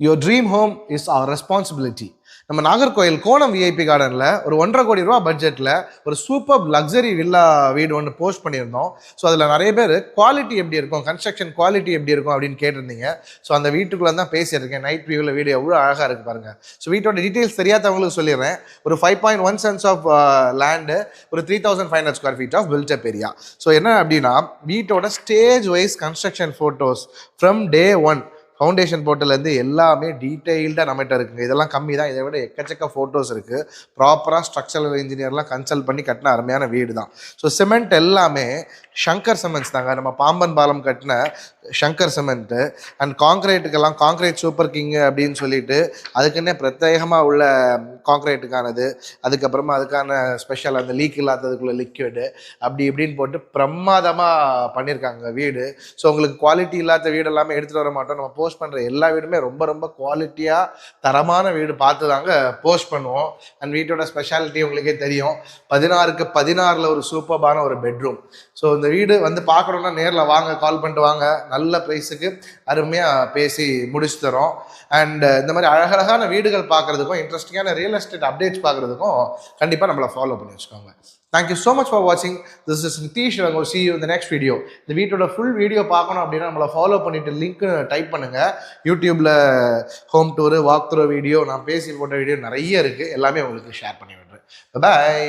Your dream home is our responsibility. நம்ம நாகர்கோயில் கோணம் VIP கார்டனில் ஒரு 1,50,00,000 பட்ஜெட்டில் ஒரு சூப்பர் லக்ஸரி வில்லா வீடு ஒன்று போஸ்ட் பண்ணியிருந்தோம். ஸோ அதில் நிறைய பேர் குவாலிட்டி எப்படி இருக்கும், கன்ஸ்ட்ரக்ஷன் குவாலிட்டி எப்படி இருக்கும் அப்படின்னு கேட்டிருந்தீங்க. ஸோ அந்த வீட்டுக்குள்ளே தான் பேசியிருக்கேன். நைட் வியூவில் வீடு எவ்வளோ அழகாக இருக்குது பாருங்கள். ஸோ வீட்டோட டீட்டெயில்ஸ் தெரியாதவங்களுக்கு சொல்லிடுறேன். ஒரு 5.1 cents ஆஃப் லேண்டு, ஒரு 3,500 square feet of built up area. So என்ன அப்படின்னா வீட்டோட stage wise construction photos from day 1 foundation போர்ட்டிலேருந்து எல்லாமே டீட்டெயில்டாக நம்மகிட்ட இருக்குங்க. இதெல்லாம் கம்மி தான், இதை விட எக்கச்சக்க ஃபோட்டோஸ் இருக்குது. ப்ராப்பராக ஸ்ட்ரக்சரல் இன்ஜினியர்லாம் கன்சல்ட் பண்ணி கட்டின அருமையான வீடு தான். ஸோ சிமெண்ட் எல்லாமே ஷங்கர் சிமெண்ட்ஸ் தாங்க. நம்ம பாம்பன் பாலம் கட்டின ஷங்கர் சிமெண்ட்டு. அண்ட் காங்க்ரீட்டுக்கெல்லாம் காங்க்ரீட் சூப்பர் கிங்கு அப்படின்னு சொல்லிட்டு அதுக்குன்னே பிரத்யேகமாக உள்ள காங்க்ரீட்டுக்கானது, அதுக்கப்புறமா அதுக்கான ஸ்பெஷல் அந்த லீக் இல்லாததுக்குள்ள லிக்விடு அப்படி இப்படின்னு போட்டு பிரமாதமாக பண்ணியிருக்காங்க வீடு. ஸோ உங்களுக்கு குவாலிட்டி இல்லாத வீடு எல்லாமே எடுத்துகிட்டு வர மாட்டோம். நம்ம போஸ்ட் பண்ணுற எல்லா வீடுமே ரொம்ப ரொம்ப குவாலிட்டியாக தரமான வீடு பார்த்து தாங்க போஸ்ட் பண்ணுவோம். அண்ட் வீட்டோட ஸ்பெஷாலிட்டி உங்களுக்கே தெரியும். 16க்கு 16 ஒரு சூப்பர்பான ஒரு பெட்ரூம். ஸோ இந்த வீடு வந்து பார்க்கணுன்னா நேரில் வாங்க, கால் பண்ணிட்டு வாங்க. நல்ல ப்ரைஸுக்கு அருமையாக பேசி முடிச்சு தரோம். அண்ட் இந்த மாதிரி அழகழகான வீடுகள் பார்க்குறதுக்கும் இன்ட்ரெஸ்டிங்கான ரியல் எஸ்டேட் அப்டேட்ஸ் பார்க்குறதுக்கும் கண்டிப்பாக நம்மளை ஃபாலோ பண்ணி வச்சுக்கோங்க. Thank you so much for watching. This is Nitish. I will see you in the next video. இந்த வீட்டோட ஃபுல் வீடியோ பார்க்கணும் அப்படின்னா நம்மளை ஃபாலோ பண்ணிட்டு லிங்க் டைப் பண்ணுங்க. யூடியூப்ல home tour, walk through video, நான் பேசி போட்ட வீடியோ நிறைய இருக்கு. எல்லாமே உங்களுக்கு ஷேர் பண்ணி விடுறேன். பாய்.